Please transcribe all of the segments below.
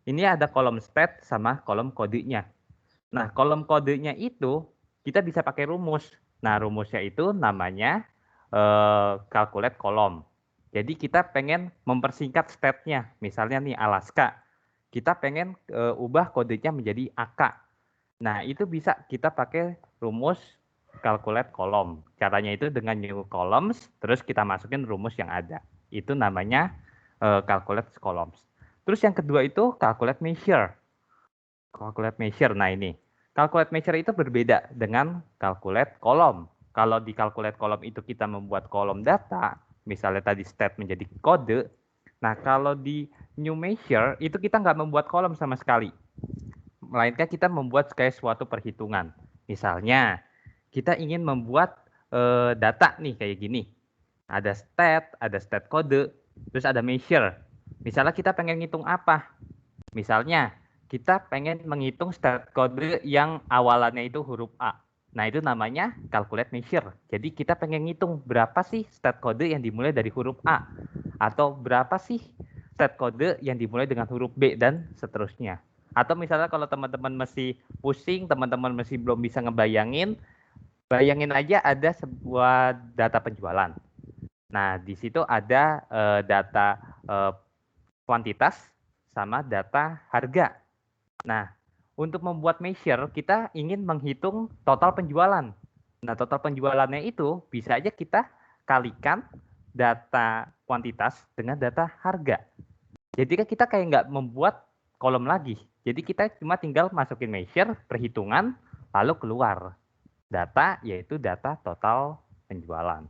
Ini ada kolom stat sama kolom kodenya. Nah, kolom kodenya itu kita bisa pakai rumus. Nah, rumusnya itu namanya calculate kolom. Jadi kita pengen mempersingkat statnya. Misalnya nih Alaska. Kita pengen ubah kodenya menjadi AK. Nah, itu bisa kita pakai rumus calculate kolom. Caranya itu dengan new columns, terus kita masukin rumus yang ada. Itu namanya calculate columns. Terus yang kedua itu calculate measure. Calculate measure, nah ini. Calculate measure itu berbeda dengan calculate kolom. Kalau di calculate kolom itu kita membuat kolom data, misalnya tadi stat menjadi kode. Nah, kalau di new measure itu kita nggak membuat kolom sama sekali, melainkan kita membuat kayak suatu perhitungan. Misalnya, kita ingin membuat data nih kayak gini. Ada stat kode, terus ada measure. Misalnya kita pengen ngitung apa? Misalnya, kita pengen menghitung stat kode yang awalannya itu huruf A. Nah, itu namanya calculate measure. Jadi kita pengen ngitung berapa sih stat kode yang dimulai dari huruf A. Atau berapa sih stat kode yang dimulai dengan huruf B dan seterusnya. Atau misalnya kalau teman-teman masih pusing, teman-teman masih belum bisa ngebayangin, bayangin aja ada sebuah data penjualan. Nah, di situ ada data kuantitas sama data harga. Nah, untuk membuat measure, kita ingin menghitung total penjualan. Nah, total penjualannya itu bisa aja kita kalikan data kuantitas dengan data harga. Jadi kan kita kayak nggak membuat kolom lagi. Jadi kita cuma tinggal masukin measure, perhitungan, lalu keluar data, yaitu data total penjualan.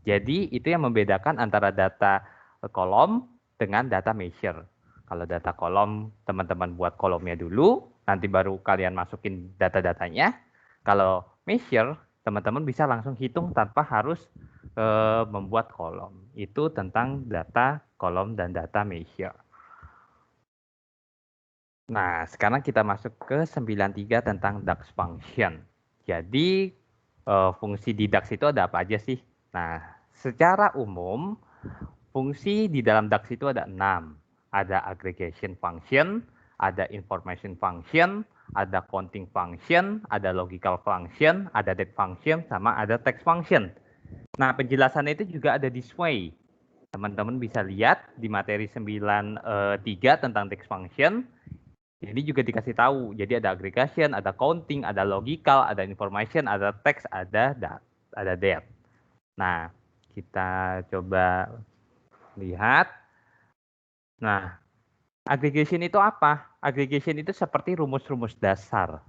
Jadi itu yang membedakan antara data kolom dengan data measure. Kalau data kolom, teman-teman buat kolomnya dulu, nanti baru kalian masukin data-datanya. Kalau measure, teman-teman bisa langsung hitung tanpa harus membuat kolom. Itu tentang data kolom dan data measure. Nah, sekarang kita masuk ke 93 tentang DAX function. Jadi, fungsi di DAX itu ada apa aja sih? Nah, secara umum, fungsi di dalam DAX itu ada 6. Ada aggregation function, ada information function, ada counting function, ada logical function, ada date function, sama ada text function. Nah, penjelasannya itu juga ada di Sway. Teman-teman bisa lihat di materi 93 tentang text function. Ini juga dikasih tahu. Jadi ada aggregation, ada counting, ada logical, ada information, ada text, ada date. Nah, kita coba lihat. Nah, aggregation itu apa? Aggregation itu seperti rumus-rumus dasar.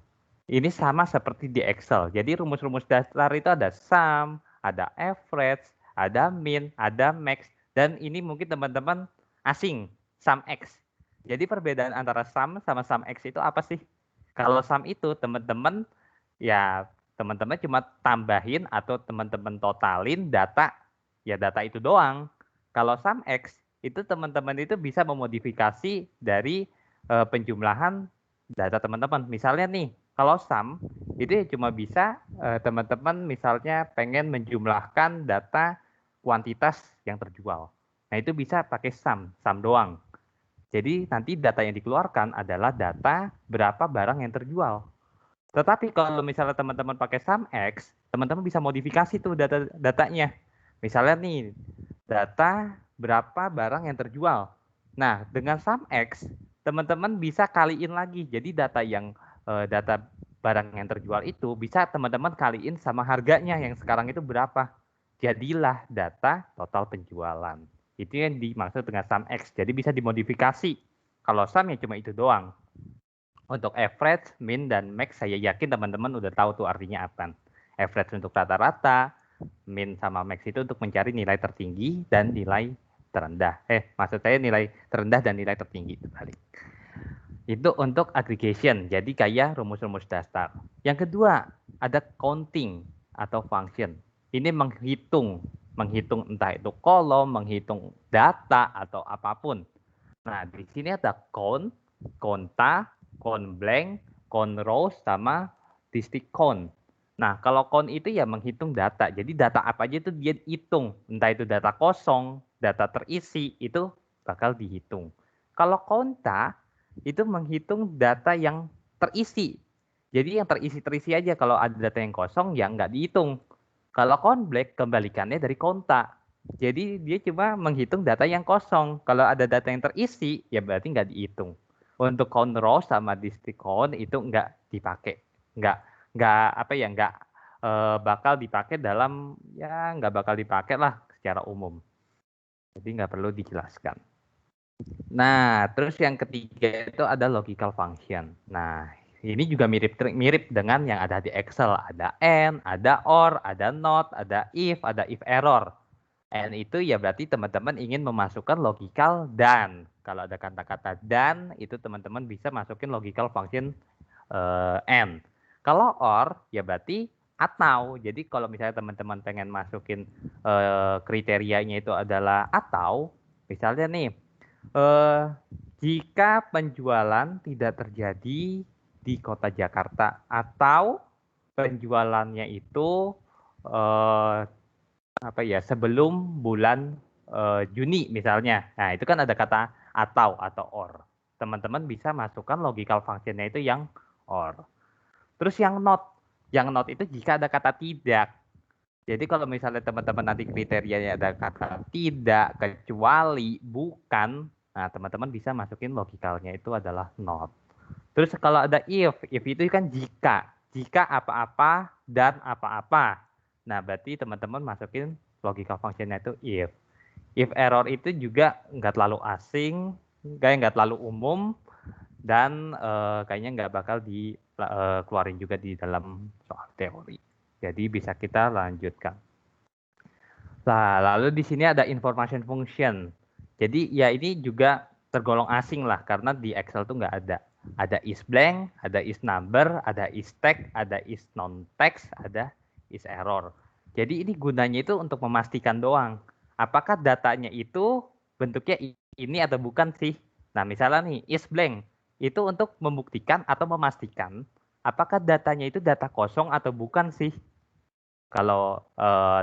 Ini sama seperti di Excel. Jadi rumus-rumus dasar itu ada sum, ada average, ada min, ada max, dan ini mungkin teman-teman asing, sum x. Jadi perbedaan antara sum sama sum x itu apa sih? Kalau sum itu teman-teman ya teman-teman cuma tambahin atau teman-teman totalin data, ya data itu doang. Kalau sum x itu teman-teman itu bisa memodifikasi dari penjumlahan data teman-teman. Misalnya nih, kalau sum itu ya cuma bisa teman-teman misalnya pengen menjumlahkan data kuantitas yang terjual. Nah, itu bisa pakai sum doang. Jadi nanti data yang dikeluarkan adalah data berapa barang yang terjual. Tetapi kalau misalnya teman-teman pakai SumX, teman-teman bisa modifikasi tuh datanya. Misalnya nih, data berapa barang yang terjual. Nah, dengan SumX, teman-teman bisa kaliin lagi. Jadi data barang yang terjual itu bisa teman-teman kaliin sama harganya yang sekarang itu berapa. Jadilah data total penjualan. Itu yang dimaksud dengan SumX. Jadi bisa dimodifikasi. Kalau sum ya cuma itu doang. Untuk average, min, dan max saya yakin teman-teman udah tahu tuh artinya apa. Average untuk rata-rata, min sama max itu untuk mencari nilai tertinggi dan nilai terendah. Maksud saya nilai terendah dan nilai tertinggi terbalik. Itu untuk aggregation, jadi kayak rumus-rumus dasar. Yang kedua, ada counting atau function. Ini menghitung entah itu kolom, menghitung data atau apapun. Nah, di sini ada count, conta, count blank, count rows, sama district count. Nah, kalau count itu ya menghitung data. Jadi data apa aja itu dia hitung. Entah itu data kosong, data terisi, itu bakal dihitung. Kalau conta, itu menghitung data yang terisi. Jadi yang terisi aja. Kalau ada data yang kosong ya nggak dihitung. Kalau count black kembalikannya dari konta. Jadi dia cuma menghitung data yang kosong. Kalau ada data yang terisi ya berarti nggak dihitung. Untuk count row sama district count itu nggak dipakai. Nggak nggak apa ya nggak bakal dipakai dalam ya nggak bakal dipakai lah secara umum. Jadi nggak perlu dijelaskan. Nah, terus yang ketiga itu ada logical function. Nah, ini juga mirip dengan yang ada di Excel. Ada and, ada or, ada not, ada if error. And itu ya berarti teman-teman ingin memasukkan logical dan. Kalau ada kata-kata dan, itu teman-teman bisa masukin logical function and. Kalau or, ya berarti atau. Jadi kalau misalnya teman-teman pengen masukin kriterianya itu adalah atau, misalnya nih, jika penjualan tidak terjadi di kota Jakarta atau penjualannya itu apa ya sebelum bulan Juni misalnya. Nah, itu kan ada kata atau or. Teman-teman bisa masukkan logical functionnya itu yang or. Terus yang not. Yang not itu jika ada kata tidak. Jadi kalau misalnya teman-teman nanti kriterianya ada kata tidak, kecuali, bukan, nah teman-teman bisa masukin logikalnya itu adalah not. Terus kalau ada if itu kan jika apa-apa dan apa-apa. Nah berarti teman-teman masukin logical functionnya itu if. If error itu juga nggak terlalu asing, nggak terlalu umum, dan kayaknya nggak bakal dikeluarin juga di dalam soal teori. Jadi bisa kita lanjutkan. Nah, lalu di sini ada information function. Jadi ya ini juga tergolong asing lah karena di Excel tuh nggak ada. Ada is blank, ada is number, ada is tag, ada is non text, ada is error. Jadi ini gunanya itu untuk memastikan doang. Apakah datanya itu bentuknya ini atau bukan sih? Nah, misalnya nih is blank itu untuk membuktikan atau memastikan apakah datanya itu data kosong atau bukan sih? Kalau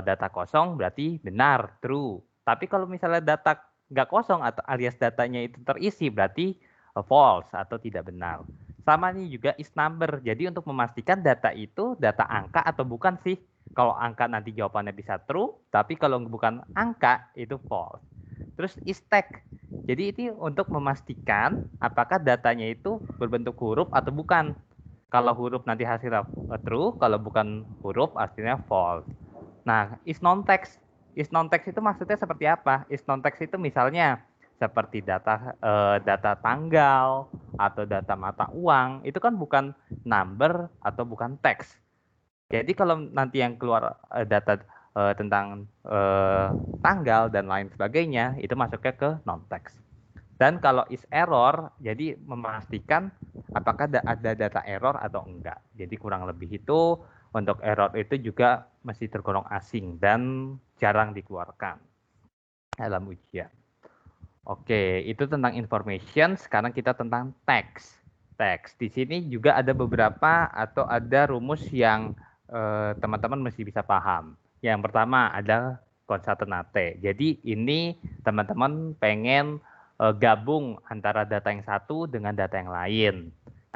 data kosong berarti benar, true. Tapi kalau misalnya data nggak kosong atau alias datanya itu terisi berarti false atau tidak benar. Sama nih juga is number. Jadi untuk memastikan data itu data angka atau bukan sih. Kalau angka nanti jawabannya bisa true, tapi kalau bukan angka itu false. Terus is tag. Jadi ini untuk memastikan apakah datanya itu berbentuk huruf atau bukan. Kalau huruf nanti hasilnya true, kalau bukan huruf hasilnya false. Nah, is non-text. Is non-text itu maksudnya seperti apa? Is non-text itu misalnya seperti data tanggal atau data mata uang, itu kan bukan number atau bukan teks. Jadi kalau nanti yang keluar data tentang tanggal dan lain sebagainya, itu masuknya ke non-text. Dan kalau is error, jadi memastikan apakah ada data error atau enggak. Jadi kurang lebih itu untuk error itu juga masih tergolong asing dan jarang dikeluarkan dalam ujian. Oke, itu tentang information. Sekarang kita tentang text. Text. Di sini juga ada beberapa atau ada rumus yang teman-teman mesti bisa paham. Yang pertama ada concatenate. Jadi ini teman-teman pengen gabung antara data yang satu dengan data yang lain.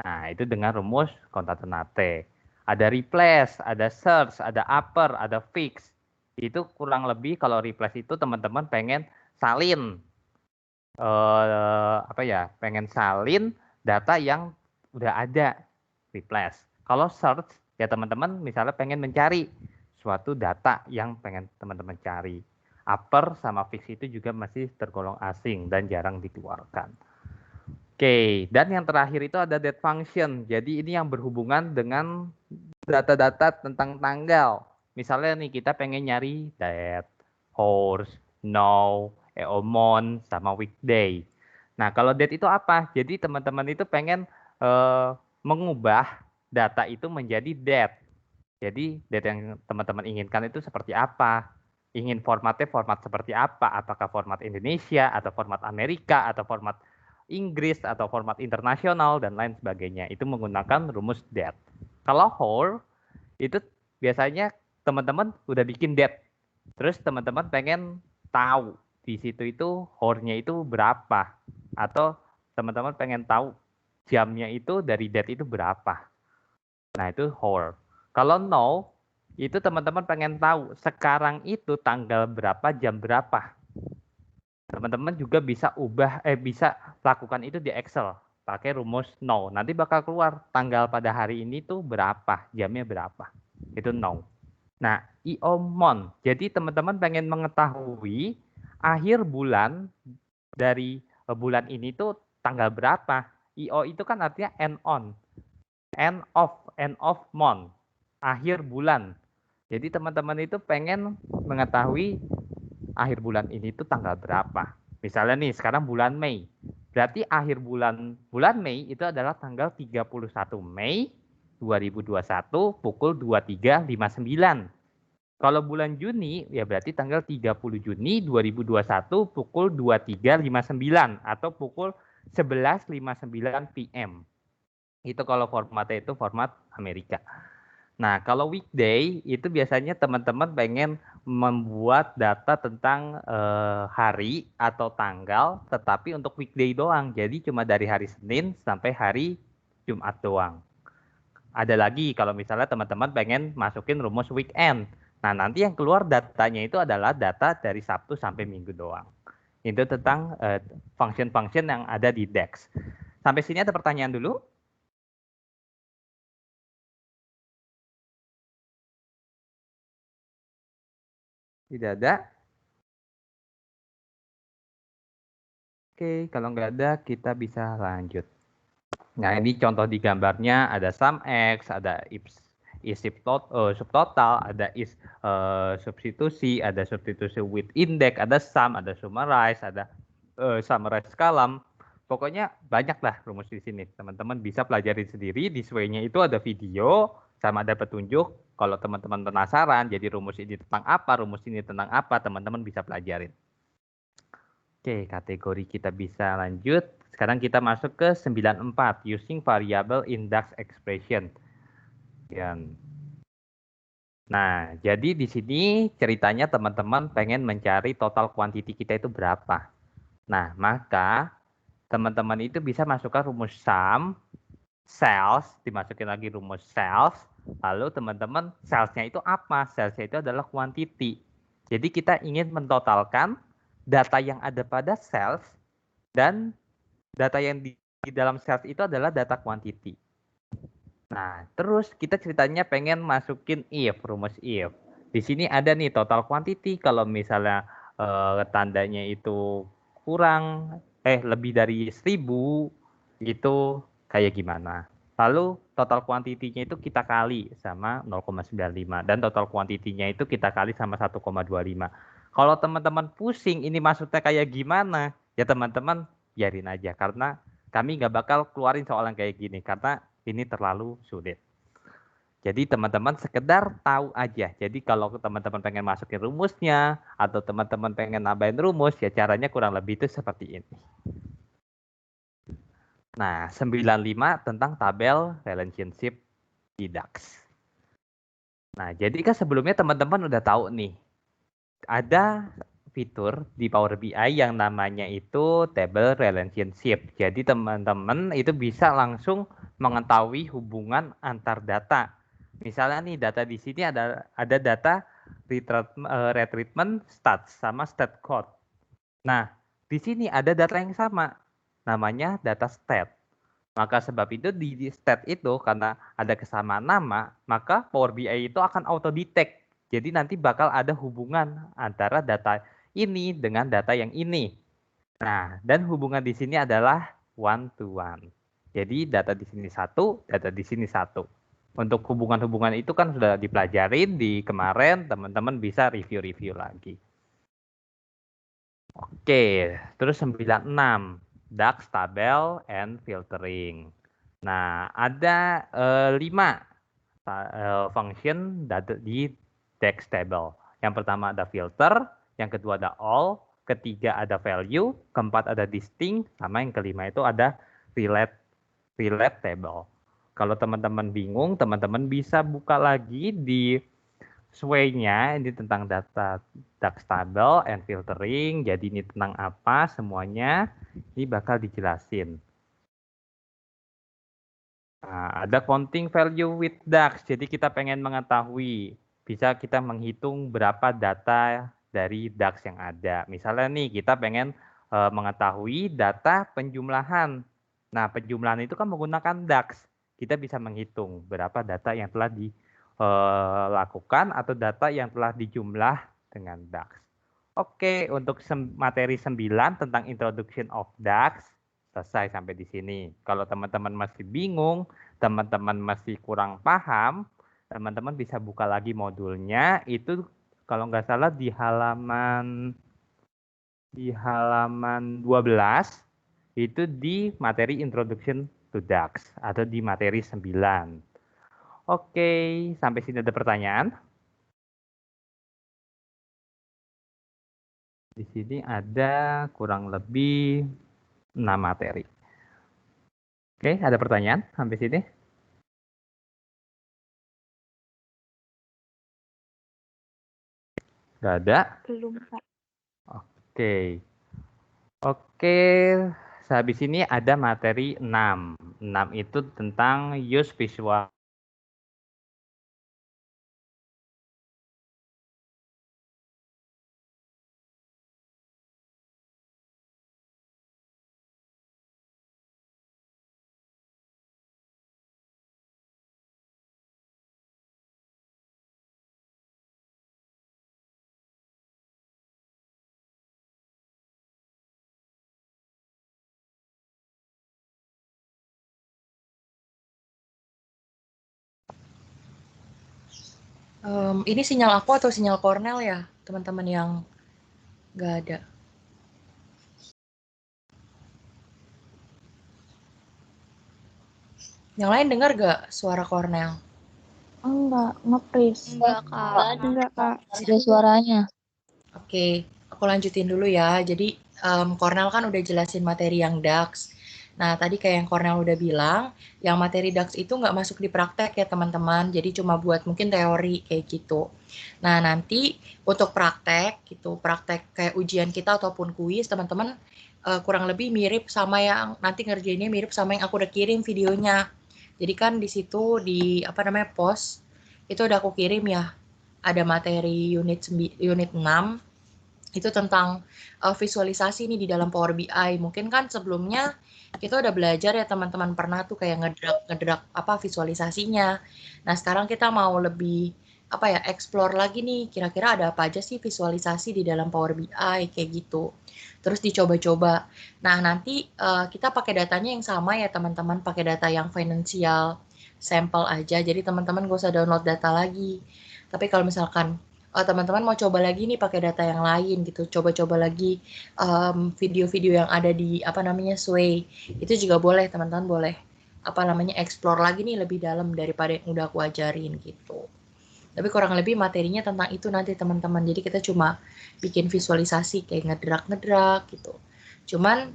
Nah, itu dengan rumus concatenate. Ada replace, ada search, ada upper, ada fix. Itu kurang lebih kalau replace itu teman-teman pengen salin apa ya, pengen salin data yang udah ada, replace. Kalau search ya teman-teman misalnya pengen mencari suatu data yang pengen teman-teman cari. Upper sama fix itu juga masih tergolong asing dan jarang dikeluarkan. Oke, dan yang terakhir itu ada date function. Jadi ini yang berhubungan dengan data-data tentang tanggal. Misalnya nih kita pengen nyari date, horse, now, month, sama weekday. Nah, kalau date itu apa? Jadi teman-teman itu pengen mengubah data itu menjadi date. Jadi date yang teman-teman inginkan itu seperti apa? Ingin formatnya format seperti apa? Apakah format Indonesia, atau format Amerika, atau format Inggris, atau format internasional, dan lain sebagainya. Itu menggunakan rumus date. Kalau whole, itu biasanya teman-teman udah bikin date. Terus teman-teman pengen tahu di situ itu whole-nya itu berapa. Atau teman-teman pengen tahu jamnya itu dari date itu berapa. Nah, itu hour. Kalau no, itu teman-teman pengen tahu sekarang itu tanggal berapa, jam berapa. Teman-teman juga bisa bisa lakukan itu di Excel pakai rumus no. Nanti bakal keluar tanggal pada hari ini tuh berapa, jamnya berapa. Itu no. Nah, IO-MON. Jadi teman-teman pengen mengetahui akhir bulan dari bulan ini tuh tanggal berapa. IO itu kan artinya end on. End of month. Akhir bulan. Jadi teman-teman itu pengen mengetahui akhir bulan ini tuh tanggal berapa. Misalnya nih, sekarang bulan Mei. Berarti akhir bulan Mei itu adalah tanggal 31 Mei 2021 pukul 23.59. Kalau bulan Juni, ya berarti tanggal 30 Juni 2021 pukul 23.59 atau pukul 11.59 PM. Itu kalau formatnya itu format Amerika. Nah, kalau weekday itu biasanya teman-teman pengen membuat data tentang hari atau tanggal, tetapi untuk weekday doang. Jadi cuma dari hari Senin sampai hari Jumat doang. Ada lagi kalau misalnya teman-teman pengen masukin rumus weekend. Nah, nanti yang keluar datanya itu adalah data dari Sabtu sampai Minggu doang. Itu tentang function-function yang ada di DEX. Sampai sini ada pertanyaan dulu? Tidak ada? Oke, kalau nggak ada kita bisa lanjut. Nah, ini contoh di gambarnya ada sum X, ada is subtotal, ada is substitusi, ada substitusi with index, ada sum, ada summarize, ada summarize column. Pokoknya banyak lah rumus di sini. Teman-teman bisa pelajari sendiri. Di sway-nya itu ada video sama ada petunjuk. Kalau teman-teman penasaran, jadi rumus ini tentang apa, rumus ini tentang apa, teman-teman bisa pelajarin. Oke, kategori kita bisa lanjut. Sekarang kita masuk ke 94, using variable index expression. Nah, jadi di sini ceritanya teman-teman pengen mencari total quantity kita itu berapa. Nah, maka teman-teman itu bisa masukkan rumus sum, sales, dimasukin lagi rumus sales, lalu teman-teman salesnya itu apa? Salesnya itu adalah quantity. Jadi kita ingin mentotalkan data yang ada pada sales dan data yang di dalam sales itu adalah data quantity. Nah, terus kita ceritanya pengen masukin if, rumus if. Di sini ada nih total quantity, kalau misalnya tandanya itu kurang, lebih dari 1000, itu kayak gimana. Lalu total quantity-nya itu kita kali sama 0,95, dan total quantity-nya itu kita kali sama 1,25. Kalau teman-teman pusing ini maksudnya kayak gimana, ya teman-teman biarin aja, karena kami nggak bakal keluarin soal yang kayak gini, karena ini terlalu sulit. Jadi teman-teman sekedar tahu aja. Jadi kalau teman-teman pengen masukin rumusnya atau teman-teman pengen nambahin rumus, ya caranya kurang lebih itu seperti ini. Nah, 95 tentang tabel relationship di DAX. Nah, jadi kan sebelumnya teman-teman udah tahu nih, ada fitur di Power BI yang namanya itu table relationship. Jadi teman-teman itu bisa langsung mengetahui hubungan antar data. Misalnya nih data di sini ada data retreatment stats sama stat code. Nah, di sini ada data yang sama, namanya data stat. Maka sebab itu di stat itu karena ada kesamaan nama, maka Power BI itu akan auto detect. Jadi nanti bakal ada hubungan antara data ini dengan data yang ini. Nah, dan hubungan di sini adalah one to one. Jadi data di sini satu, data di sini satu. Untuk hubungan-hubungan itu kan sudah dipelajarin di kemarin, teman-teman bisa review-review lagi. Oke, terus 96, DAX tabel and filtering. Nah, ada 5 function di DAX table. Yang pertama ada filter, yang kedua ada all, ketiga ada value, keempat ada distinct, sama yang kelima itu ada relate table. Kalau teman-teman bingung, teman-teman bisa buka lagi di sway-nya, ini tentang data DAX table and filtering. Jadi ini tentang apa semuanya, ini bakal dijelasin. Nah, ada counting value with DAX. Jadi kita pengen mengetahui, bisa kita menghitung berapa data dari DAX yang ada. Misalnya nih, kita pengen mengetahui data penjumlahan. Nah, penjumlahan itu kan menggunakan DAX. Kita bisa menghitung berapa data yang telah dilakukan atau data yang telah dijumlah dengan DAX. Oke, untuk materi 9 tentang Introduction of DAX, selesai sampai di sini. Kalau teman-teman masih bingung, teman-teman masih kurang paham, teman-teman bisa buka lagi modulnya. Itu kalau nggak salah di halaman 12, itu di materi Introduction to DAX, atau di materi 9. Oke, sampai sini ada pertanyaan? Di sini ada kurang lebih 6 materi. Oke, ada pertanyaan sampai sini? Nggak ada? Belum, Pak. Oke. Oke, sehabis ini ada materi 6. 6 itu tentang use visual. Ini sinyal aku atau sinyal Cornell ya, teman-teman yang nggak ada? Yang lain dengar nggak suara Cornell? Enggak, nge-freeze. Enggak, Kak. Enggak, Kak. Ada suaranya. Oke, aku lanjutin dulu ya. Jadi Cornell kan udah jelasin materi yang DAX. Nah, tadi kayak yang Cornell udah bilang, yang materi DAX itu nggak masuk di praktek ya teman-teman. Jadi cuma buat mungkin teori kayak gitu. Nah, nanti untuk praktek gitu, praktek kayak ujian kita ataupun kuis, teman-teman kurang lebih mirip sama yang nanti ngerjainnya mirip sama yang aku udah kirim videonya. Jadi kan di situ di apa namanya post itu udah aku kirim ya. Ada materi unit 6 itu tentang visualisasi nih di dalam Power BI. Mungkin kan sebelumnya kita udah belajar ya teman-teman pernah tuh kayak ngedrag apa visualisasinya. Nah, sekarang kita mau lebih apa ya explore lagi nih kira-kira ada apa aja sih visualisasi di dalam Power BI kayak gitu. Terus dicoba-coba. Nah, nanti kita pakai datanya yang sama ya teman-teman, pakai data yang financial sampel aja. Jadi teman-teman gak usah download data lagi. Tapi kalau misalkan teman-teman mau coba lagi nih pakai data yang lain gitu, coba-coba lagi video-video yang ada di apa namanya Sway, itu juga boleh teman-teman boleh apa namanya explore lagi nih lebih dalam daripada yang udah aku ajarin gitu. Tapi kurang lebih materinya tentang itu nanti teman-teman. Jadi kita cuma bikin visualisasi kayak ngedrak gitu. Cuman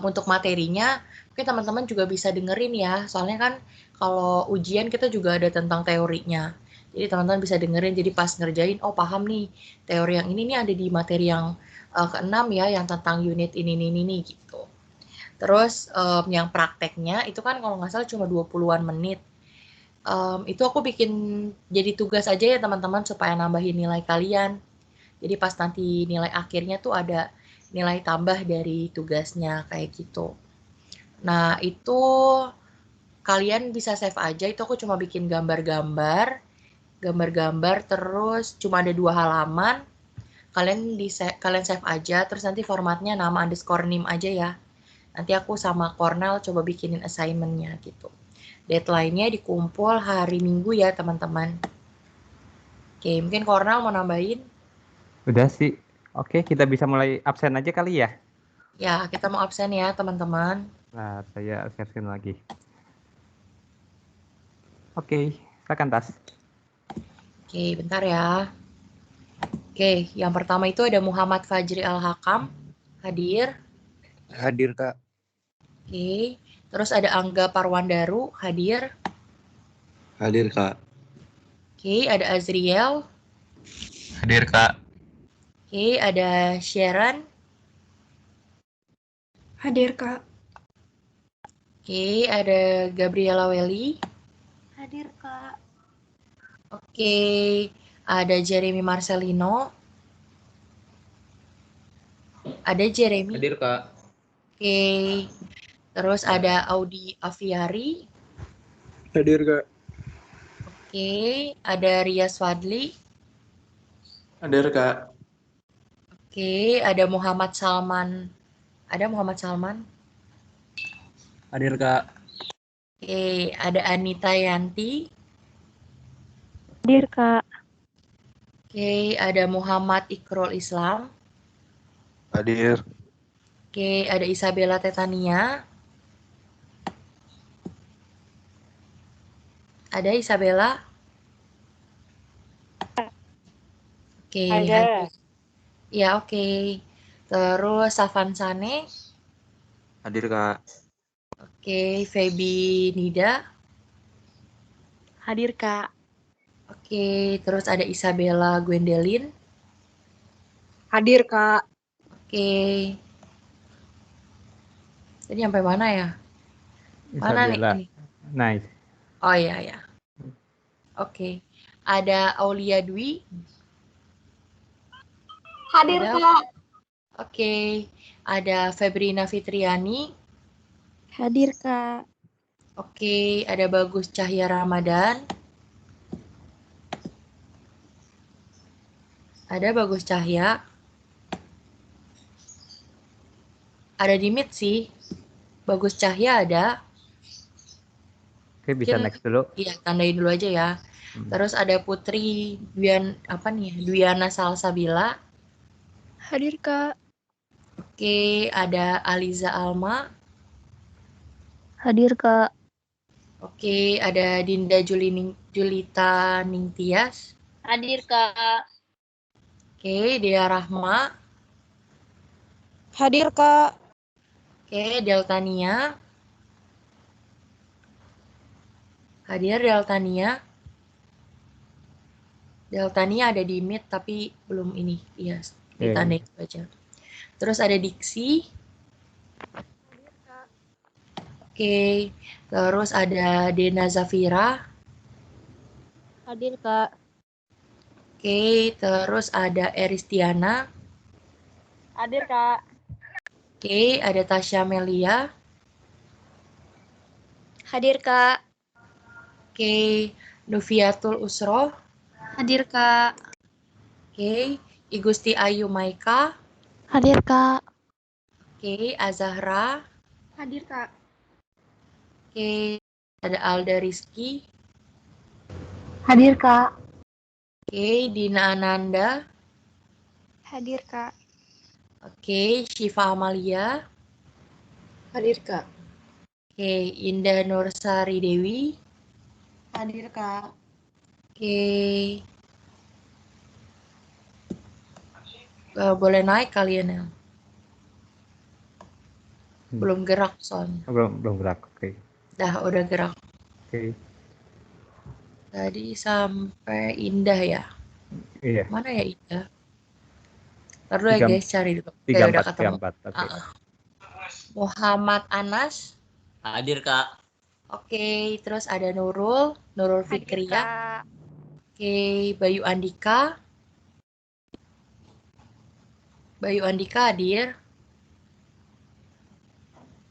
untuk materinya mungkin teman-teman juga bisa dengerin ya. Soalnya kan kalau ujian kita juga ada tentang teorinya. Jadi teman-teman bisa dengerin, jadi pas ngerjain, oh paham nih, teori yang ini nih ada di materi yang ke-6 ya, yang tentang unit ini gitu. Terus yang prakteknya itu kan kalau nggak salah cuma 20-an menit. Itu aku bikin jadi tugas aja ya teman-teman supaya nambahin nilai kalian. Jadi pas nanti nilai akhirnya tuh ada nilai tambah dari tugasnya kayak gitu. Nah itu kalian bisa save aja, itu aku cuma bikin gambar-gambar terus cuma ada 2 halaman. Kalian save aja, terus nanti formatnya nama underscore name aja ya. Nanti aku sama Cornell coba bikinin assignment-nya gitu. Deadline-nya dikumpul hari Minggu ya teman-teman. Oke, mungkin Cornell mau nambahin? Udah sih. Oke, kita bisa mulai absen aja kali ya. Ya, kita mau absen ya teman-teman. Nah, saya share lagi. Oke, silakan Tas. Oke, bentar ya. Oke, yang pertama itu ada Muhammad Fajri Al-Hakam. Hadir. Hadir, Kak. Oke, terus ada Angga Parwandaru. Hadir. Hadir, Kak. Oke, ada Azriel. Hadir, Kak. Oke, ada Sharon. Hadir, Kak. Oke, ada Gabriela Welly. Hadir, Kak. Oke, ada Jeremy Marcelino. Ada Jeremy. Hadir, Kak. Oke, terus ada Audi Aviari. Hadir, Kak. Oke, ada Rias Fadli. Hadir, Kak. Oke, ada Muhammad Salman. Ada Muhammad Salman. Hadir, Kak. Oke, ada Anita Yanti. Hadir, Kak. Oke, ada Muhammad Ikrul Islam. Hadir. Oke, ada Isabella Tetania. Ada Isabella? Oke, hadir. Ya, oke. Terus Safan Sane. Hadir, Kak. Oke, Feby Nida. Hadir, Kak. Oke, terus ada Isabella Gwendelin. Hadir, Kak. Oke. Tadi sampai mana ya? Mana nih Isabella. ini? Nice. Oh iya ya. Oke. Ada Aulia Dwi. Hadir, Ada. Kak. Oke. Ada Febrina Fitriani. Hadir, Kak. Oke, ada Bagus Cahya Ramadan. Ada Bagus Cahya. Ada Dimit sih. Bagus Cahya ada. Oke, bisa Mungkin next dulu. iya, tandain dulu aja ya. Terus ada Putri Dwiana Salsabila. Hadir, Kak. Oke, ada Aliza Alma. Hadir, Kak. Oke, ada Dinda Julita Ningtyas. Hadir, Kak. Oke, Dea Rahma. Hadir, Kak. Oke, Deltania. Hadir Deltania. Deltania ada di Meet tapi belum ini. Iya, ditandain itu aja. Terus ada Diksi. Oke, terus ada Dena Zafira. Hadir, Kak. Oke, terus ada Eristiana. Hadir, Kak. Oke, ada Tasya Melia. Hadir, Kak. Oke, Nufiatul Usroh. Hadir, Kak. Oke, Igusti Ayu Maika. Hadir, Kak. Oke, Azahra. Hadir, Kak. Oke, ada Alda Rizky. Hadir, Kak. Oke, Dina Ananda. Hadir, Kak. Oke, Syifa Amalia. Hadir, Kak. Oke, Indah Nursari Dewi. Hadir, Kak. Oke. Boleh naik kalian ya? Belum gerak soalnya. Belum gerak. Oke. Dah, udah gerak. Oke. Tadi sampai Indah ya? Iya. Mana ya Indah? Ntar dulu ya guys, cari dulu. Oke, 34, udah ketemu. 34. Oke. Muhammad Anas. Hadir, Kak. Oke, terus ada Nurul Fikriya. Oke, Bayu Andika. Bayu Andika hadir.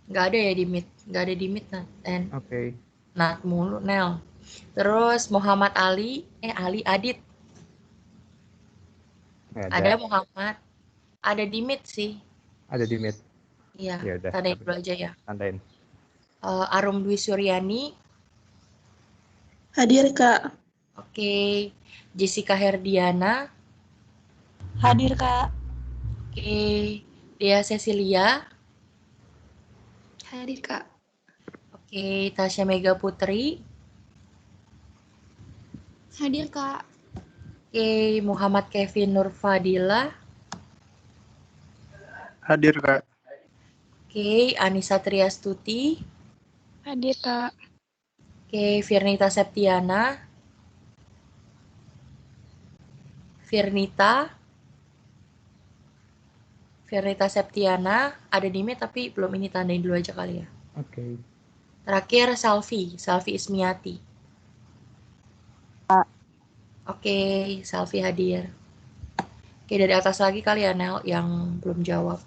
Nggak ada ya di Meet. Nggak ada di Meet, Nat. Oke. Nat mulu, Nel. Terus Muhammad Ali. Ali Adit. Nggak Ada Muhammad. Ada di Meet sih. Ada di Meet. Iya, Ya udah. tandain dulu aja ya. Tandain. Arum Dwi Suryani. Hadir, Kak. Oke. Jessica Herdiana. Hadir, Kak. Oke. Dea Cecilia. Hadir, Kak. Oke. Tasya Mega Putri. Hadir, Kak. Oke. Muhammad Kevin Nurfadila. Hadir, Kak. Oke. Anissa Triastuti. Hadir, Kak. Oke. Firnita Septiana. Firnita Septiana ada di Meet tapi belum ini, tandain dulu aja kali ya. Oke. Terakhir Selvi Ismiati. Oke, Selvi hadir. Oke, dari atas lagi kali ya, Nel, yang belum jawab.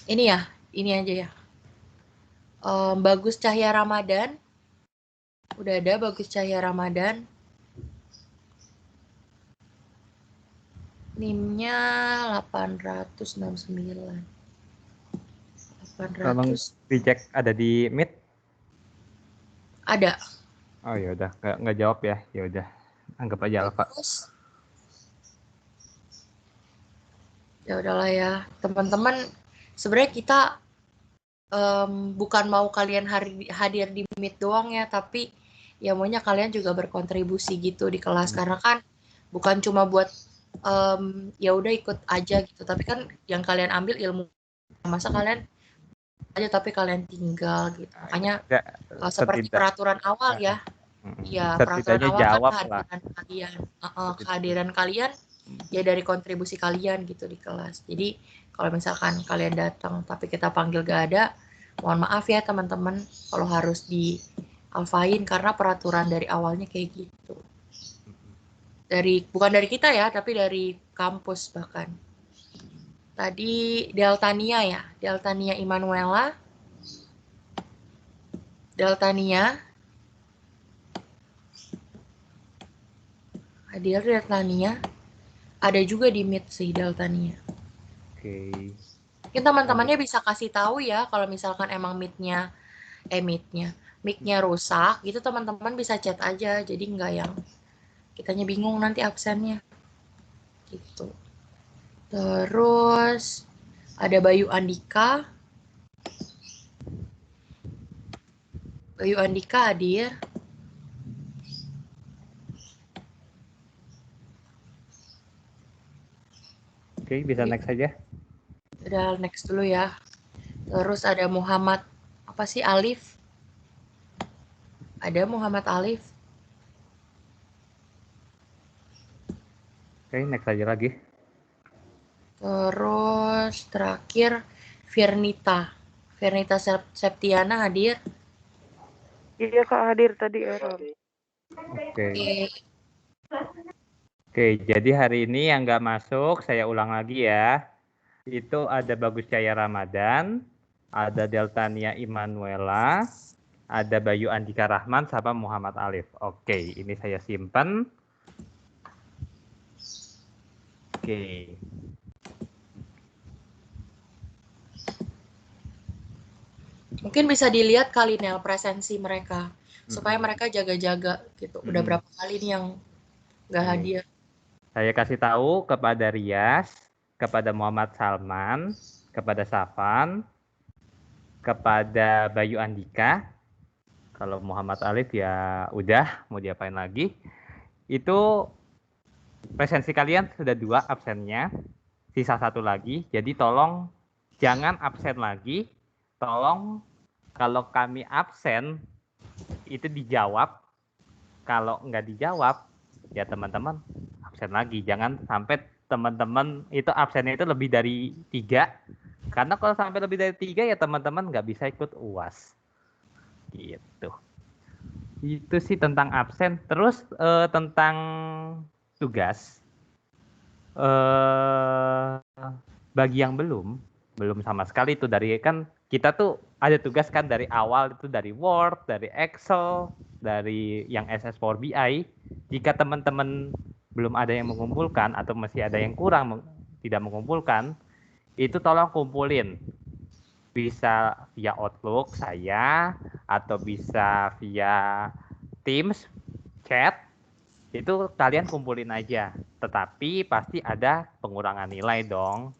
Ini ya, ini aja ya. Bagus Cahya Ramadan. Udah ada Bagus Cahya Ramadan. NIM-nya 869. Tolong 800. dicek ada di Meet. Ada. Oh ya udah, nggak jawab ya. Ya udah, anggap aja Alfa. Terus, ya udahlah ya, teman-teman. Sebenarnya kita bukan mau kalian hadir di Meet doang ya, tapi ya maunya kalian juga berkontribusi gitu di kelas, karena kan bukan cuma buat ya udah ikut aja gitu, tapi kan yang kalian ambil ilmu, masa kalian aja tapi kalian tinggal gitu. Makanya seperti peraturan awal ya. Ya, peraturan awal jawab kan kehadiran kalian ya dari kontribusi kalian gitu di kelas. Jadi kalau misalkan kalian datang tapi kita panggil gak ada, mohon maaf ya teman-teman kalau harus dialfain karena peraturan dari awalnya kayak gitu. Bukan dari kita ya, tapi dari kampus bahkan. Tadi Deltania ya, Deltania Immanuela. Deltania. Hadir Deltania. Ada juga di Meet sih Deltania. Oke. Mungkin teman-temannya bisa kasih tahu ya kalau misalkan emang mic-nya rusak, gitu teman-teman bisa chat aja. Jadi nggak yang kitanya bingung nanti absennya. Gitu. Terus ada Bayu Andika. Bayu Andika hadir. Oke, bisa next aja. Udah next dulu ya. Terus ada Muhammad Alif. Ada Muhammad Alif. Oke, next aja lagi. Terus terakhir Firnita Septiana hadir. Iya Kak, hadir tadi error. Oke. Oke, jadi hari ini yang nggak masuk, saya ulang lagi ya. Itu ada Bagus Cahya Ramadan, ada Deltania Immanuela, ada Bayu Andika Rahman, sama Muhammad Alif. Oke, ini saya simpan. Oke. Mungkin bisa dilihat kali Nel presensi mereka, supaya mereka jaga-jaga gitu. Udah berapa kali nih yang nggak hadir. Saya kasih tahu kepada Rias, kepada Muhammad Salman, kepada Safan, kepada Bayu Andika. Kalau Muhammad Alif ya udah, mau diapain lagi. Itu presensi kalian sudah 2 absennya, sisa 1 lagi. Jadi tolong jangan absen lagi. Tolong kalau kami absen itu dijawab. Kalau nggak dijawab, ya teman-teman absen lagi. Jangan sampai teman-teman itu absennya itu lebih dari 3. Karena kalau sampai lebih dari 3 ya teman-teman nggak bisa ikut UAS. Gitu. Itu sih tentang absen. Terus tentang tugas. Bagi yang belum sama sekali itu dari kan kita tuh ada tugas kan dari awal itu dari Word, dari Excel, dari yang SS Power BI. Jika teman-teman belum ada yang mengumpulkan atau masih ada yang kurang tidak mengumpulkan, itu tolong kumpulin. Bisa via Outlook saya atau bisa via Teams, chat, itu kalian kumpulin aja. Tetapi pasti ada pengurangan nilai dong.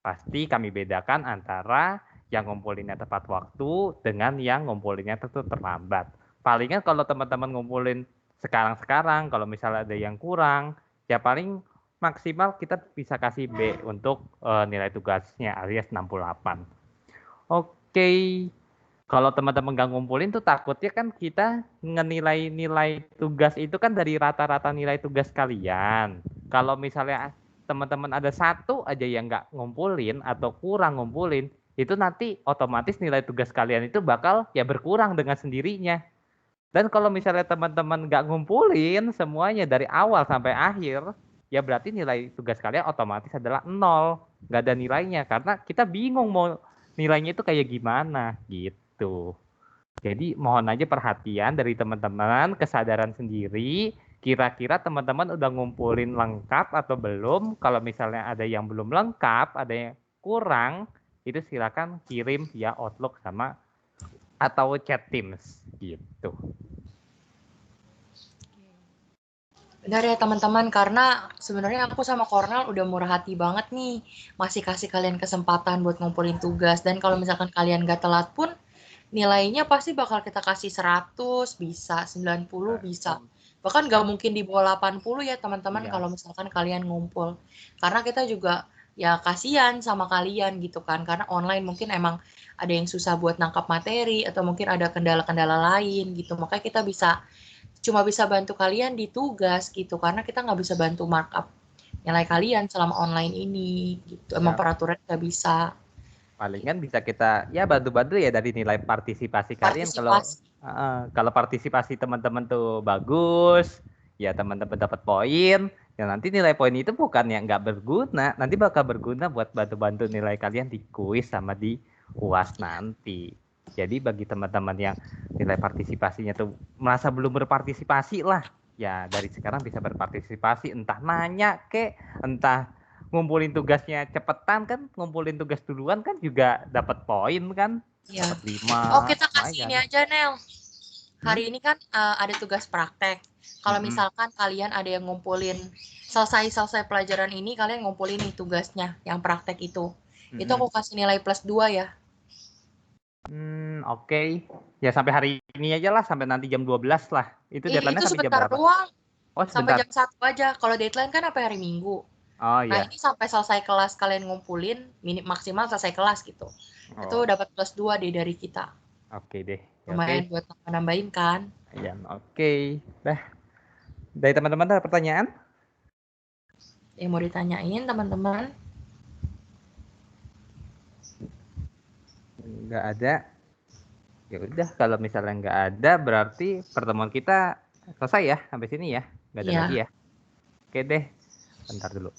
Pasti kami bedakan antara yang ngumpulinnya tepat waktu dengan yang ngumpulinnya itu terlambat. Palingan kalau teman-teman ngumpulin sekarang-sekarang, kalau misalnya ada yang kurang, ya paling maksimal kita bisa kasih B untuk nilai tugasnya alias 68. Oke. Kalau teman-teman nggak ngumpulin tuh takutnya kan kita ngenilai nilai tugas itu kan dari rata-rata nilai tugas kalian. Kalau misalnya teman-teman ada satu aja yang nggak ngumpulin atau kurang ngumpulin, itu nanti otomatis nilai tugas kalian itu bakal ya berkurang dengan sendirinya. Dan kalau misalnya teman-teman nggak ngumpulin semuanya dari awal sampai akhir, ya berarti nilai tugas kalian otomatis adalah 0. Nggak ada nilainya, karena kita bingung mau nilainya itu kayak gimana gitu. Jadi mohon aja perhatian dari teman-teman, kesadaran sendiri, kira-kira teman-teman udah ngumpulin lengkap atau belum. Kalau misalnya ada yang belum lengkap, ada yang kurang, itu silakan kirim via Outlook sama atau chat Teams gitu. Benar ya teman-teman, karena sebenarnya aku sama Cornel udah murah hati banget nih, masih kasih kalian kesempatan buat ngumpulin tugas. Dan kalau misalkan kalian gak telat pun, nilainya pasti bakal kita kasih 100, bisa 90, bisa. Bahkan gak mungkin di bawah 80 ya teman-teman, kalau misalkan kalian ngumpul. Karena kita juga ya kasihan sama kalian gitu kan, karena online mungkin emang ada yang susah buat nangkap materi, atau mungkin ada kendala-kendala lain gitu. Makanya kita cuma bisa bantu kalian di tugas gitu, karena kita nggak bisa bantu markup nilai kalian selama online ini gitu. Emang peraturan nggak bisa. Palingan bisa kita ya bantu-bantu ya dari nilai partisipasi kalian. Kalau partisipasi teman-teman tuh bagus, ya teman-teman dapat poin. Ya nanti nilai poin itu bukan yang nggak berguna, nanti bakal berguna buat bantu-bantu nilai kalian di kuis sama di UAS nanti. Jadi bagi teman-teman yang nilai partisipasinya tuh merasa belum berpartisipasi lah, ya dari sekarang bisa berpartisipasi, entah nanya entah ngumpulin tugasnya cepetan kan, ngumpulin tugas duluan kan juga dapat poin kan, dapat 5. Oh, kita kasih ini aja, Nel. Hari ini kan ada tugas praktek. Kalau misalkan kalian ada yang ngumpulin selesai pelajaran ini, kalian ngumpulin nih tugasnya yang praktek itu. Itu aku kasih nilai +2 ya. Oke. Ya sampai hari ini aja lah, sampai nanti jam 12 lah. Itu deadline-nya itu sampai jam sebentar berapa? doang. Oh, sampai jam 1 aja. Kalau deadline kan sampai hari Minggu. Oh Nah, iya. ini sampai selesai kelas kalian ngumpulin, maksimal selesai kelas gitu. Itu dapat +2 deh dari kita. Oke deh. Lumayan buat nambahin kan. Ya, oke. Dah. Dari teman-teman ada pertanyaan? Yang mau ditanyain teman-teman? Nggak ada. Ya udah, kalau misalnya nggak ada berarti pertemuan kita selesai ya sampai sini ya. Nggak ada lagi ya. Oke deh. Bentar dulu.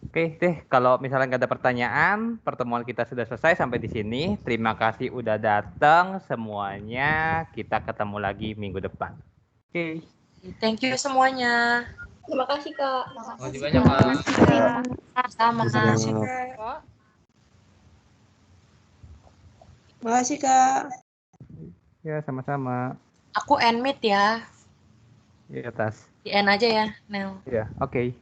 Oke deh, kalau misalnya nggak ada pertanyaan, pertemuan kita sudah selesai sampai di sini. Terima kasih udah datang semuanya. Kita ketemu lagi minggu depan. Oke. Thank you semuanya. Terima kasih, Kak. Terima kasih banyak, Kak. Sama. Terima kasih, Kak. Ya, sama-sama. Aku end meet ya. Di atas. Di end aja ya, Nel. Ya, oke.